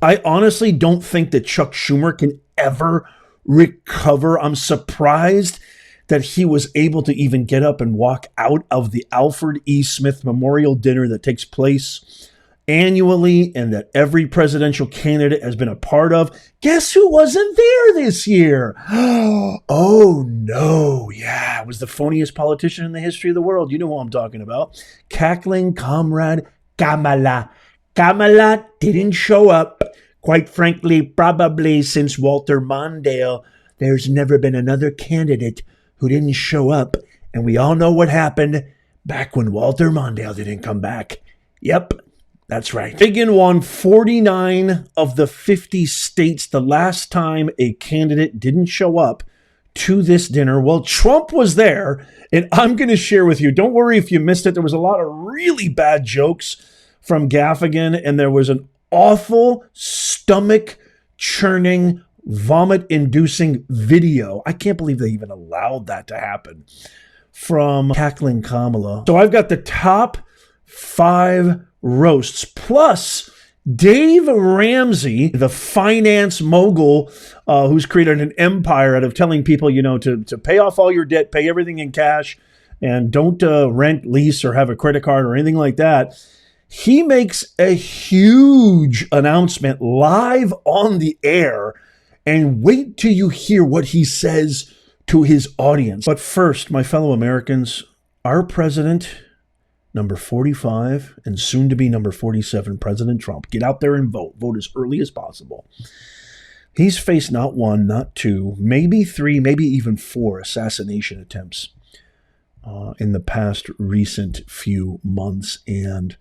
I honestly don't think that Chuck Schumer can ever recover. I'm surprised that he was able to even get up and walk out of the Alfred E. Smith Memorial Dinner that takes place annually and that every presidential candidate has been a part of. Guess who wasn't there this year? Oh, no. Yeah, it was the phoniest politician in the history of the world. You know who I'm talking about. Cackling comrade Kamala. Kamala didn't show up. Quite frankly, probably since Walter Mondale, there's never been another candidate who didn't show up. And we all know what happened back when Walter Mondale didn't come back. Yep, that's right. Reagan won 49 of the 50 states the last time a candidate didn't show up to this dinner. Well, Trump was there, and I'm going to share with you. Don't worry if you missed it. There was a lot of really bad jokes from Gaffigan, and there was an awful, stomach-churning, vomit-inducing video. I can't believe they even allowed that to happen from Cackling Kamala. So I've got the top 5 roasts, plus Dave Ramsey, the finance mogul who's created an empire out of telling people, to pay off all your debt, pay everything in cash, and don't rent, lease, or have a credit card or anything like that. He makes a huge announcement live on the air, and wait till you hear what he says to his audience. But first, my fellow Americans, our president, number 45, and soon to be number 47, President Trump, get out there and vote. Vote as early as possible. He's faced not 1, not 2, maybe 3, maybe even 4 assassination attempts in the past recent few months. And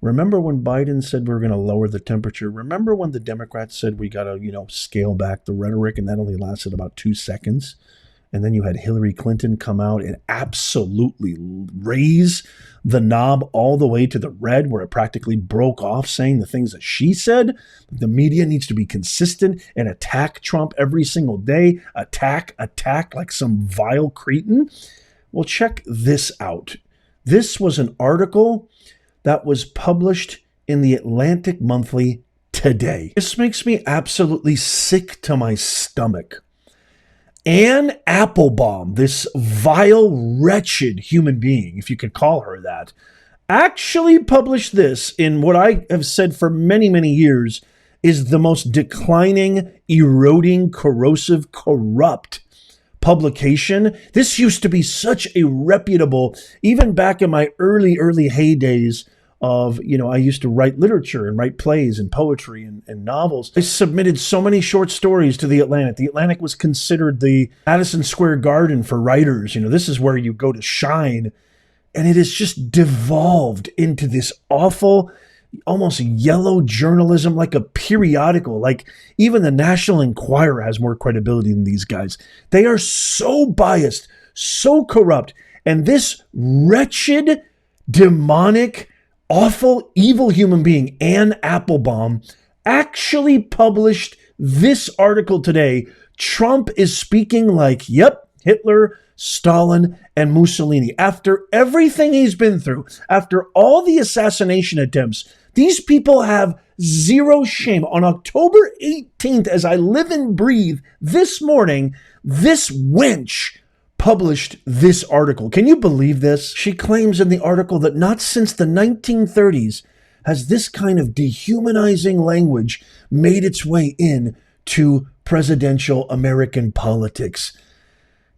remember when Biden said we're going to lower the temperature? Remember when the Democrats said we got to, scale back the rhetoric, and that only lasted about 2 seconds? And then you had Hillary Clinton come out and absolutely raise the knob all the way to the red, where it practically broke off, saying the things that she said. The media needs to be consistent and attack Trump every single day. Attack like some vile cretin. Well, check this out. This was an article that was published in the Atlantic Monthly today. This makes me absolutely sick to my stomach. Anne Applebaum, this vile, wretched human being, if you could call her that, actually published this in what I have said for many, many years is the most declining, eroding, corrosive, corrupt publication. This used to be such a reputable, even back in my early heydays of, I used to write literature and write plays and poetry and novels. I submitted so many short stories to the Atlantic. The Atlantic was considered the Madison Square Garden for writers. This is where you go to shine. And it has just devolved into this awful, almost yellow journalism, like a periodical. Like even the National Enquirer has more credibility than these guys. They are so biased, so corrupt. And this wretched, demonic, awful, evil human being, Anne Applebaum, actually published this article today. Trump is speaking like, yep, Hitler, Stalin, and Mussolini. After everything he's been through, after all the assassination attempts, these people have zero shame. On October 18th, as I live and breathe, this morning, this wench published this article. Can you believe this? She claims in the article that not since the 1930s has this kind of dehumanizing language made its way in to presidential American politics.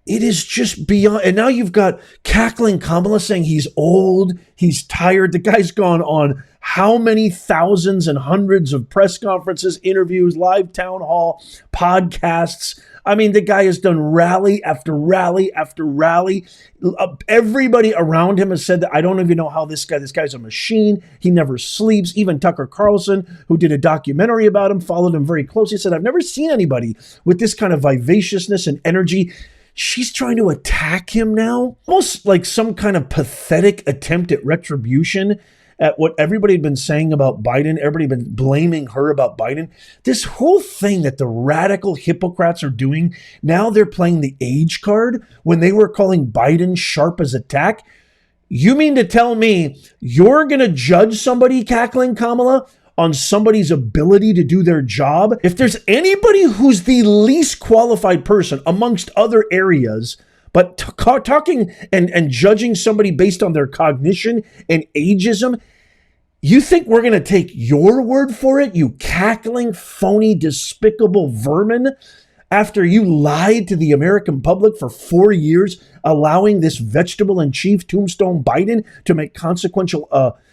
It is just beyond. And now you've got Cackling Kamala saying he's old, he's tired. The guy's gone on how many thousands and hundreds of press conferences, interviews, live town hall, podcasts. I mean, the guy has done rally after rally after rally. Everybody around him has said that I don't even know how this guy's a machine. He never sleeps. Even Tucker Carlson, who did a documentary about him, followed him very closely, said, I've never seen anybody with this kind of vivaciousness and energy. She's trying to attack him now, almost like some kind of pathetic attempt at retribution at what everybody had been saying about Biden. Everybody had been blaming her about Biden. This whole thing that the radical hypocrites are doing, now they're playing the age card when they were calling Biden sharp as a tack. You mean to tell me you're going to judge somebody, Cackling Kamala, on somebody's ability to do their job. If there's anybody who's the least qualified person amongst other areas, but talking and judging somebody based on their cognition and ageism, you think we're going to take your word for it, you cackling, phony, despicable vermin? After you lied to the American public for 4 years, allowing this vegetable in chief, Tombstone Biden, to make consequential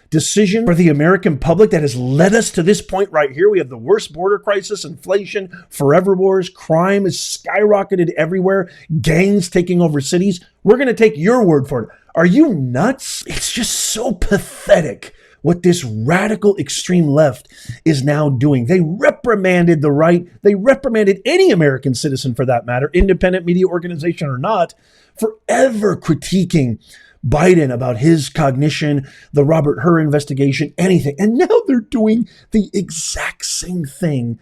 decision for the American public that has led us to this point right here. We have the worst border crisis, inflation, forever wars, crime is skyrocketed everywhere, gangs taking over cities. We're going to take your word for it. Are you nuts? It's just so pathetic what this radical extreme left is now doing. They reprimanded the right. They reprimanded any American citizen, for that matter, independent media organization or not, for ever critiquing Biden about his cognition, the Robert Hur investigation, anything. And now they're doing the exact same thing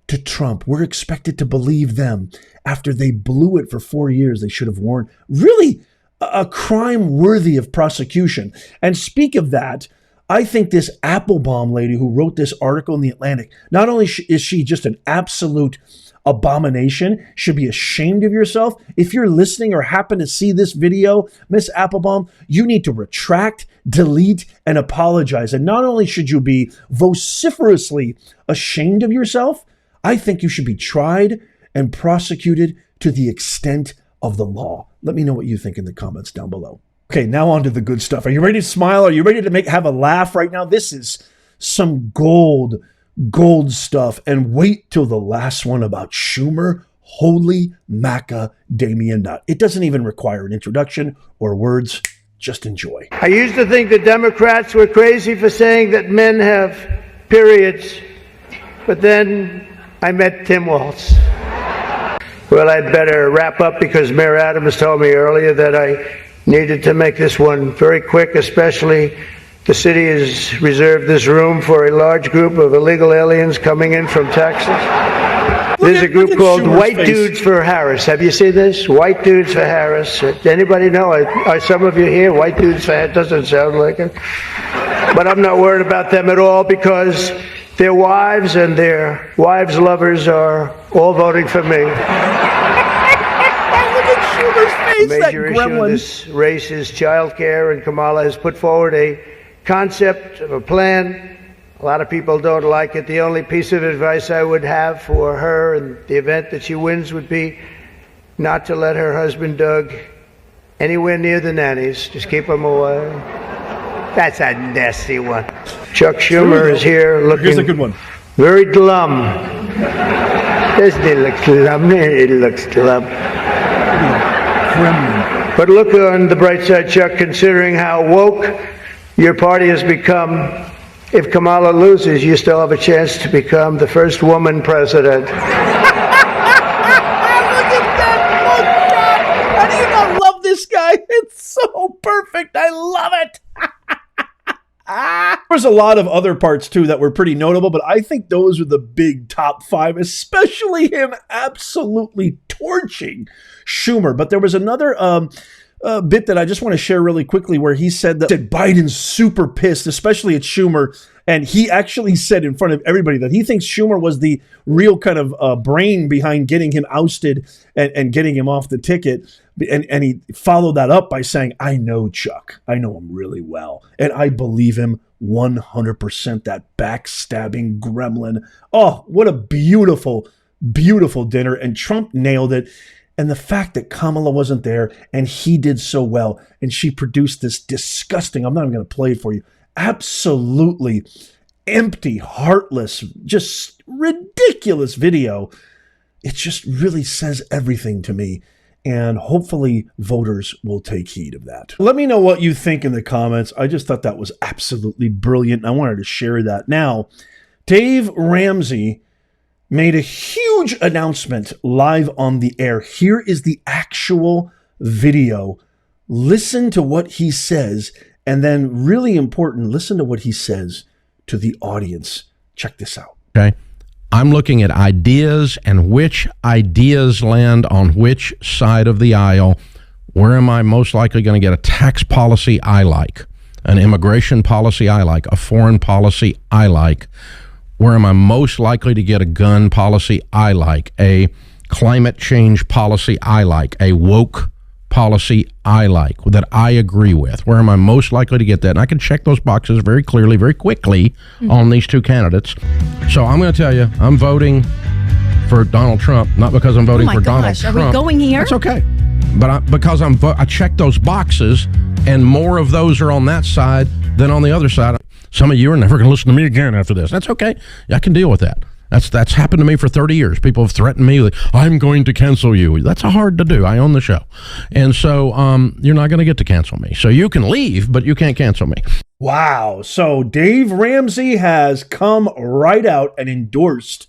to Trump. We're expected to believe them after they blew it for 4 years. They should have warned. Really a crime worthy of prosecution. And speak of that, I think this Applebaum lady who wrote this article in The Atlantic, not only is she just an absolute abomination, should be ashamed of yourself. If you're listening or happen to see this video, Miss Applebaum, you need to retract, delete, and apologize. And not only should you be vociferously ashamed of yourself, I think you should be tried and prosecuted to the extent of the law. Let me know what you think in the comments down below. Okay, now on to the good stuff. Are you ready to smile? Are you ready to have a laugh right now? This is some gold stuff. And wait till the last one about Schumer. Holy macadamia nut. It doesn't even require an introduction or words. Just enjoy. I used to think the Democrats were crazy for saying that men have periods, but then I met Tim Walz. Well, I'd better wrap up because Mayor Adams told me earlier that I needed to make this one very quick, especially the city has reserved this room for a large group of illegal aliens coming in from Texas. There's a group called White Dudes for Harris. Have you seen this? White Dudes for Harris. Anybody know? Are some of you here? White Dudes for Harris? Doesn't sound like it. But I'm not worried about them at all because their wives and their wives' lovers are all voting for me. The major issue in this race is child care, and Kamala has put forward a concept of a plan. A lot of people don't like it. The only piece of advice I would have for her in the event that she wins would be not to let her husband Doug anywhere near the nannies. Just keep him away. That's a nasty one. Chuck Schumer is here looking Here's a good one. Very glum. Doesn't it look glum? It looks glum. But look on the bright side, Chuck, considering how woke your party has become. If Kamala loses, you still have a chance to become the first woman president. Look at that! How do you not love this guy? It's so perfect. I love it. There's a lot of other parts too that were pretty notable, but I think those are the big top 5, especially him absolutely torching Schumer. But there was another bit that I just want to share really quickly where he said that Biden's super pissed, especially at Schumer. And he actually said in front of everybody that he thinks Schumer was the real kind of brain behind getting him ousted and getting him off the ticket. And he followed that up by saying, I know Chuck. I know him really well. And I believe him 100%, that backstabbing gremlin. Oh, what a beautiful, beautiful dinner. And Trump nailed it. And the fact that Kamala wasn't there and he did so well and she produced this disgusting, I'm not even going to play it for you, absolutely empty, heartless, just ridiculous video. It just really says everything to me. And hopefully voters will take heed of that. Let me know what you think in the comments. I just thought that was absolutely brilliant. And I wanted to share that. Now, Dave Ramsey made a huge announcement live on the air. Here is the actual video. Listen to what he says. And then really important, listen to what he says to the audience. Check this out. Okay. I'm looking at ideas and which ideas land on which side of the aisle. Where am I most likely going to get a tax policy I like, an immigration policy I like, a foreign policy I like? Where am I most likely to get a gun policy I like, a climate change policy I like, a woke policy I like, that I agree with? Where am I most likely to get that? And I can check those boxes very clearly, very quickly on these two candidates. So I'm going to tell you, I'm voting for Donald Trump, not because I'm voting for Donald Trump. Are we going here? That's okay. But because I checked those boxes, and more of those are on that side than on the other side. Some of you are never going to listen to me again after this. That's okay. I can deal with that. That's happened to me for 30 years. People have threatened me with, I'm going to cancel you. That's hard to do. I own the show. And so you're not going to get to cancel me. So you can leave, but you can't cancel me. Wow. So Dave Ramsey has come right out and endorsed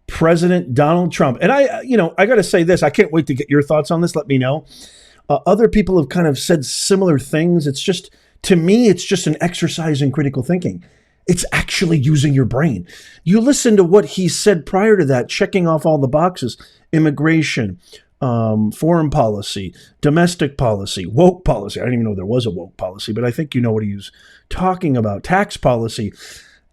President Donald Trump. And I got to say this. I can't wait to get your thoughts on this. Let me know. Other people have kind of said similar things. It's just, to me, it's just an exercise in critical thinking. It's actually using your brain. You listen to what he said prior to that, checking off all the boxes: immigration, foreign policy, domestic policy, woke policy. I didn't even know there was a woke policy, but I think you know what he was talking about: tax policy.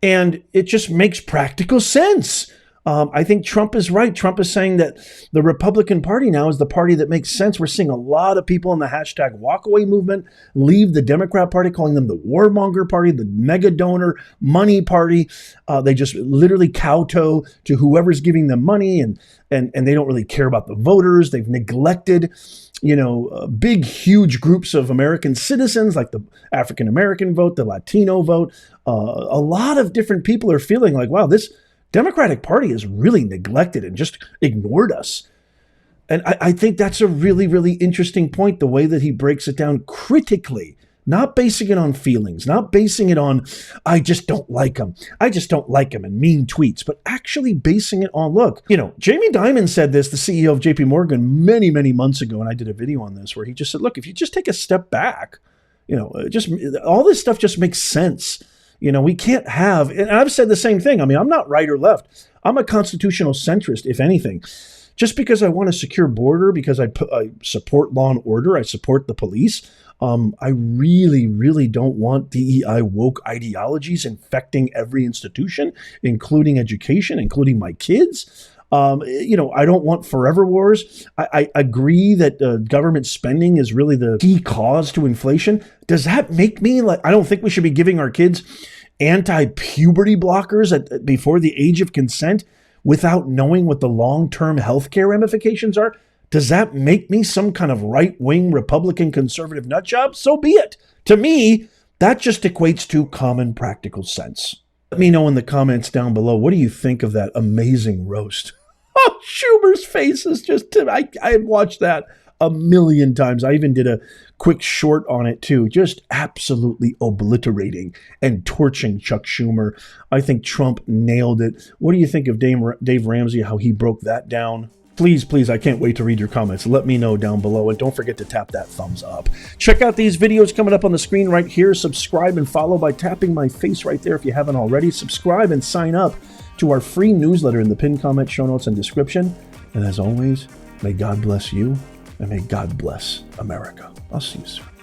And it just makes practical sense. I think Trump is right. Trump is saying that the Republican Party now is the party that makes sense. We're seeing a lot of people in the hashtag walkaway movement leave the Democrat Party, calling them the warmonger party, the mega donor money party. They just literally kowtow to whoever's giving them money, and they don't really care about the voters. They've neglected, big, huge groups of American citizens, like the African American vote, the Latino vote. A lot of different people are feeling like, wow, this Democratic Party has really neglected and just ignored us. And I think that's a really, really interesting point, the way that he breaks it down critically, not basing it on feelings, not basing it on, I just don't like him. I just don't like him, and mean tweets, but actually basing it on, look, Jamie Dimon said this, the CEO of JP Morgan, many, many months ago. And I did a video on this where he just said, look, if you just take a step back, just all this stuff just makes sense. We can't have, and I've said the same thing. I mean, I'm not right or left. I'm a constitutional centrist, if anything. Just because I want a secure border, because I support law and order, I support the police. I really, really don't want DEI woke ideologies infecting every institution, including education, including my kids. I don't want forever wars. I agree that government spending is really the key cause to inflation. Does that make me like, I don't think we should be giving our kids anti-puberty blockers before the age of consent without knowing what the long-term healthcare ramifications are? Does that make me some kind of right-wing Republican conservative nutjob? So be it. To me, that just equates to common practical sense. Let me know in the comments down below, what do you think of that amazing roast? Oh, Schumer's face is just, I watched that a million times. I even did a quick short on it too, just absolutely obliterating and torching Chuck Schumer. I think Trump nailed it. What do you think of Dave Ramsey, how he broke that down? Please, I can't wait to read your comments. Let me know down below, and don't forget to tap that thumbs up. Check out these videos coming up on the screen right here. Subscribe and follow by tapping my face right there if you haven't already. Subscribe and sign up to our free newsletter in the pinned comment, show notes, and description. And as always, may God bless you, and may God bless America. I'll see you soon.